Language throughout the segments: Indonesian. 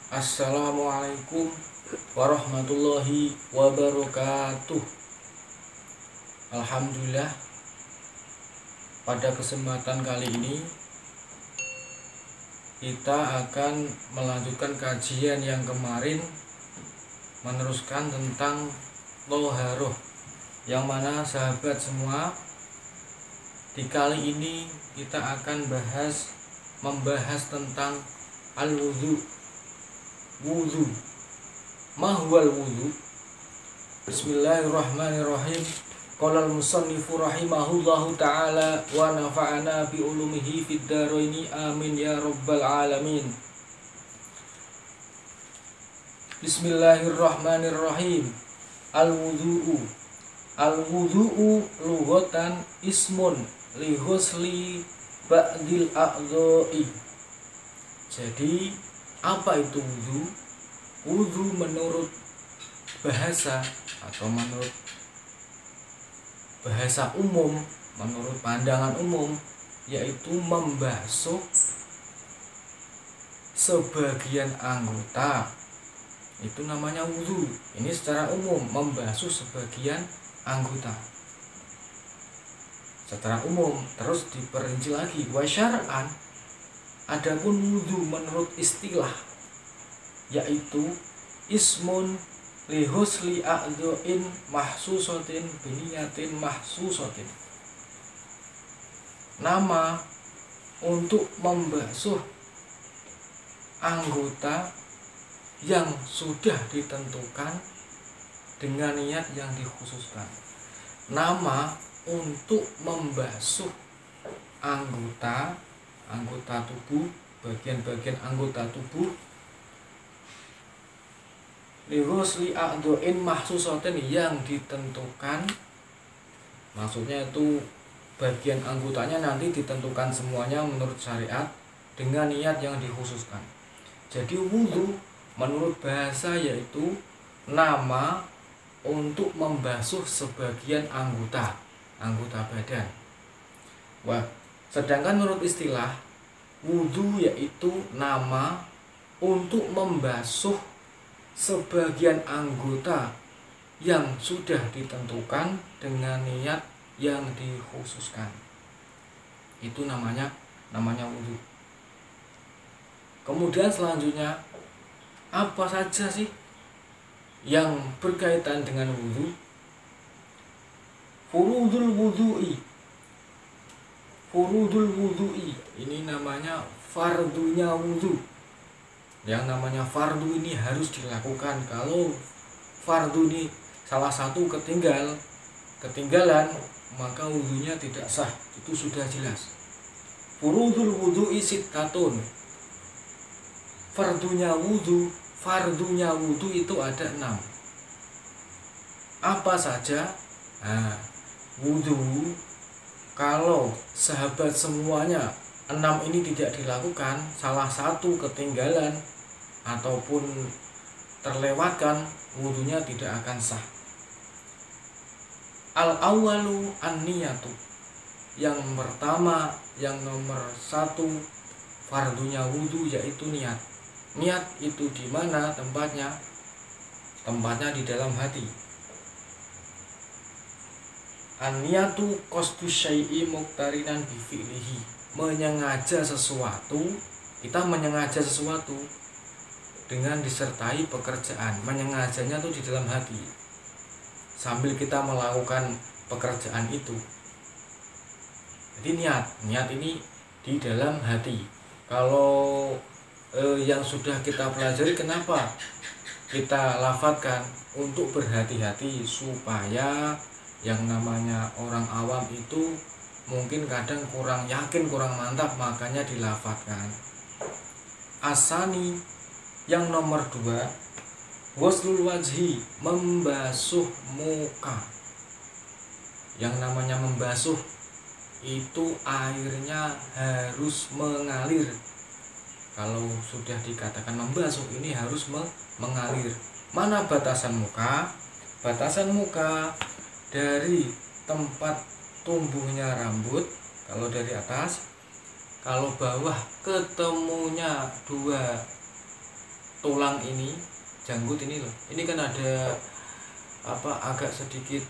Assalamualaikum warahmatullahi wabarakatuh. Alhamdulillah, pada kesempatan kali ini kita akan melanjutkan kajian yang kemarin, meneruskan tentang toharoh, yang mana sahabat semua, di kali ini kita akan membahas tentang al-wudhu. Wudu. Mahwal wudu. Bismillahirrahmanirrahim. Qala al-musannifu rahimahullahu ta'ala wa nafa'ana bi ulumihi fid dharaini amin ya rabbal alamin. Bismillahirrahmanirrahim. Al-wudu'u. Al-wudu'u lughatan ismun li husli ba'dil a'dha'i. Jadi apa itu wudu? Wudu menurut bahasa atau menurut bahasa umum, menurut pandangan umum, yaitu membasuh sebagian anggota. Itu namanya wudu. Ini secara umum, membasuh sebagian anggota secara umum. Terus diperinci lagi, wa syar'an. Adapun wudu menurut istilah, yaitu ismun li husli a'dha'in mahsusatin biniyatin mahsusatin. Nama untuk membasuh anggota yang sudah ditentukan dengan niat yang dikhususkan. Nama untuk membasuh anggota tubuh, bagian-bagian anggota tubuh lighusli a'dha'in mahsusatin yang ditentukan, maksudnya itu bagian anggotanya nanti ditentukan semuanya menurut syariat dengan niat yang dikhususkan. Jadi wudu menurut bahasa yaitu nama untuk membasuh sebagian anggota badan. Sedangkan menurut istilah, wudu yaitu nama untuk membasuh sebagian anggota yang sudah ditentukan dengan niat yang dikhususkan. Itu namanya wudu. Kemudian selanjutnya, apa saja sih yang berkaitan dengan wudu? Furudul wudu'i, ini namanya fardunya wudu. Yang namanya fardu ini harus dilakukan. Kalau fardu ini salah satu ketinggalan, maka wudunya tidak sah. Itu sudah jelas. Furudul wudu'i sittatun. Fardunya wudu itu ada 6. Apa saja? Wudu, kalau sahabat semuanya 6 ini tidak dilakukan, salah satu ketinggalan ataupun terlewatkan, wudunya tidak akan sah. Al-awwalu an-niyatu. Yang pertama, yang nomor 1 fardunya wudu yaitu niat. Niat itu di mana tempatnya? Tempatnya di dalam hati. An-niyatu qasdu syai'i muqtarinan bi fi'lihi. Menyengaja sesuatu, kita menyengaja sesuatu dengan disertai pekerjaan. Menyengajanya itu di dalam hati, sambil kita melakukan pekerjaan itu. Jadi niat ini di dalam hati. Kalau yang sudah kita pelajari, kenapa kita lafadzkan? Untuk berhati-hati, supaya yang namanya orang awam itu mungkin kadang kurang yakin, kurang mantap, makanya dilafadzkan. Asani, yang nomor 2, ghuslul wajhi, membasuh muka. Yang namanya membasuh itu airnya harus mengalir. Kalau sudah dikatakan membasuh, ini harus mengalir. Mana batasan muka? Batasan muka dari tempat tumbuhnya rambut, kalau dari atas, kalau bawah ketemunya dua tulang ini, janggut ini loh, ini kan ada agak sedikit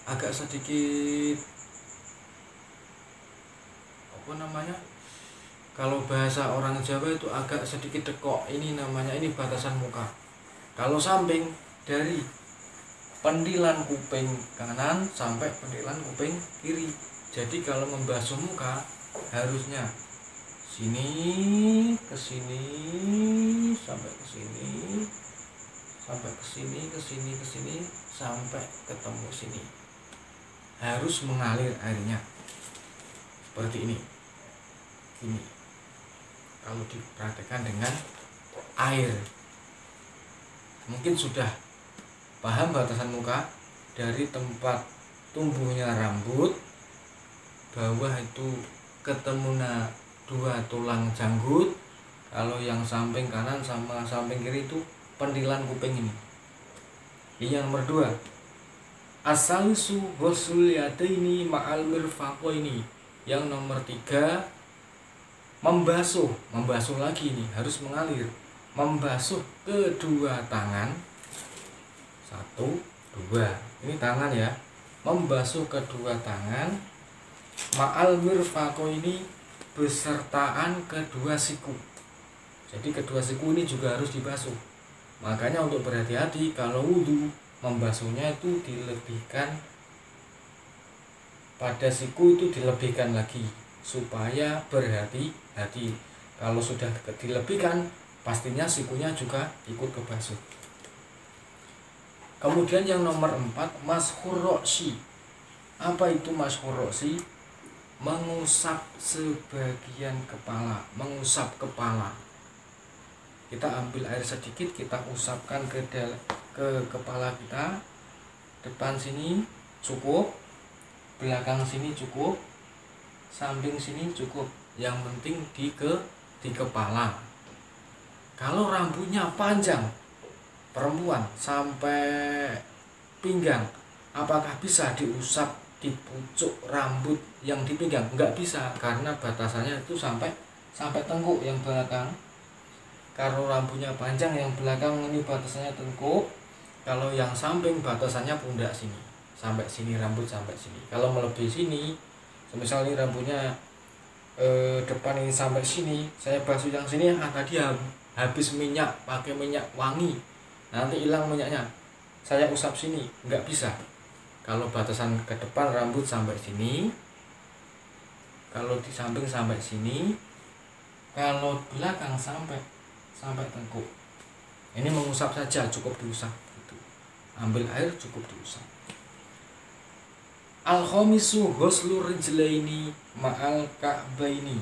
agak sedikit kalau bahasa orang Jawa itu agak sedikit dekok, ini namanya, ini batasan muka. Kalau samping dari pendilan kuping kanan sampai pendilan kuping kiri. Jadi kalau membasuh muka harusnya sini ke sini sampai ke sini, sampai ke sini, ke sini, ke sini, sampai ketemu sini. Harus mengalir airnya seperti ini. Ini kalau diperhatikan dengan air, mungkin sudah paham batasan muka. Dari tempat tumbuhnya rambut bawah itu ketemu dua tulang janggut. Kalau yang samping kanan sama samping kiri itu pendilan kuping ini. Ini yang nomor 2, asalisu ghusl yadaini ma'al mirfaqaini. Yang nomor 3, membasuh lagi, ini harus mengalir, membasuh kedua tangan. 1, 2, ini tangan ya, membasuh kedua tangan ma'al mirfaqaini, besertaan kedua siku. Jadi kedua siku ini juga harus dibasuh. Makanya untuk berhati-hati kalau wudhu, membasuhnya itu dilebihkan, pada siku itu dilebihkan lagi supaya berhati-hati. Kalau sudah dilebihkan, pastinya sikunya juga ikut kebasuh. Kemudian yang nomor 4, mashur ro'si. Apa itu mashur ro'si? Mengusap sebagian kepala, mengusap kepala. Kita ambil air sedikit, kita usapkan ke kepala kita. Depan sini cukup, belakang sini cukup, samping sini cukup. Yang penting di kepala. Kalau rambutnya panjang, perempuan sampai pinggang, apakah bisa diusap di pucuk rambut yang di pinggang? Enggak bisa, karena batasannya itu sampai tengkuk yang belakang. Kalau rambutnya panjang, yang belakang ini batasannya tengkuk. Kalau yang samping batasannya pundak sini, sampai sini, rambut sampai sini. Kalau melebihi sini, misalnya ini rambutnya depan ini sampai sini, saya basuh yang sini, tadi habis minyak, pakai minyak wangi, nanti hilang minyaknya, saya usap sini, nggak bisa. Kalau batasan ke depan rambut sampai sini, kalau di samping sampai sini, kalau belakang sampai tengkuk. Ini mengusap saja, cukup diusap gitu. Ambil air cukup diusap. Al-khamisu ghuslu rijlaini ma'al ka'baini.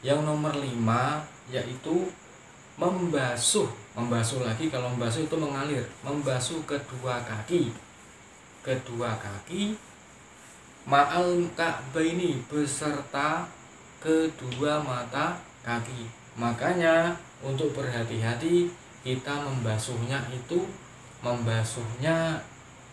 Yang nomor 5 yaitu membasuh lagi. Kalau membasuh itu mengalir, membasuh kedua kaki ma'al ka'baini, beserta kedua mata kaki. Makanya untuk berhati-hati, kita membasuhnya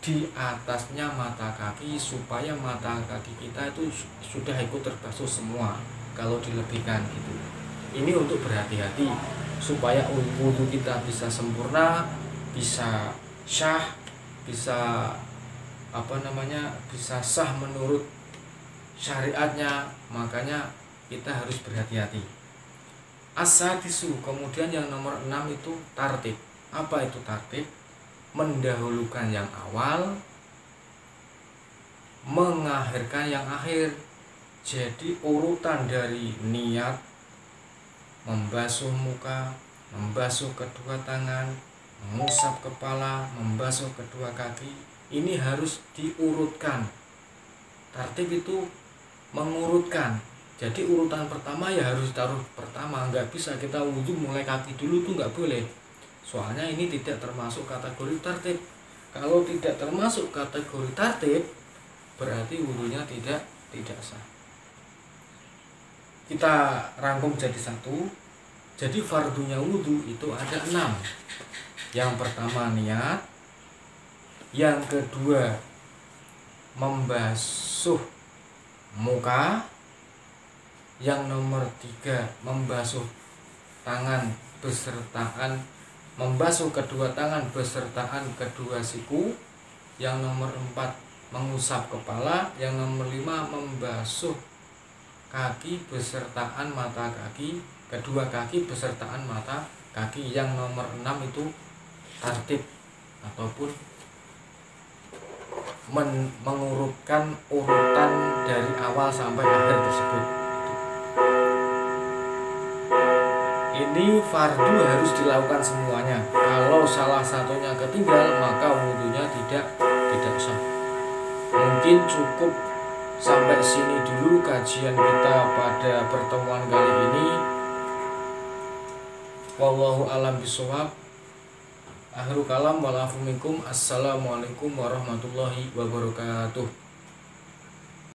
di atasnya mata kaki, supaya mata kaki kita itu sudah ikut terbasuh semua kalau dilebihkan gitu. Ini untuk berhati-hati supaya wudhu kita bisa sempurna, bisa syah, bisa bisa sah menurut syariatnya. Makanya kita harus berhati-hati. As-sadisu, kemudian yang nomor 6 itu tartib. Apa itu tartib? Mendahulukan yang awal, mengakhirkan yang akhir. Jadi urutan dari niat membasuh muka, membasuh kedua tangan, mengusap kepala, membasuh kedua kaki, ini harus diurutkan. Tartib itu mengurutkan. Jadi urutan pertama ya harus taruh pertama. Nggak bisa kita wudhu mulai kaki dulu, tuh nggak boleh. Soalnya ini tidak termasuk kategori tartib. Kalau tidak termasuk kategori tartib, berarti wudhunya tidak sah. Kita rangkum jadi satu. Jadi fardunya wudhu itu ada 6. Yang pertama niat, yang kedua membasuh muka, Yang nomor 3, membasuh kedua tangan besertaan kedua siku. Yang nomor 4, mengusap kepala. Yang nomor 5, membasuh kaki besertaan mata kaki, kedua kaki besertaan mata kaki. Yang nomor 6 itu tertib ataupun mengurutkan urutan dari awal sampai akhir tersebut. Ini fardu harus dilakukan semuanya. Kalau salah satunya ketinggal, maka wudunya tidak sah. Mungkin cukup sampai sini dulu kajian kita pada pertemuan kali ini. Wallahu a'lam bishawab. Akhirul kalam wal afu minkum. Assalamualaikum warahmatullahi wabarakatuh.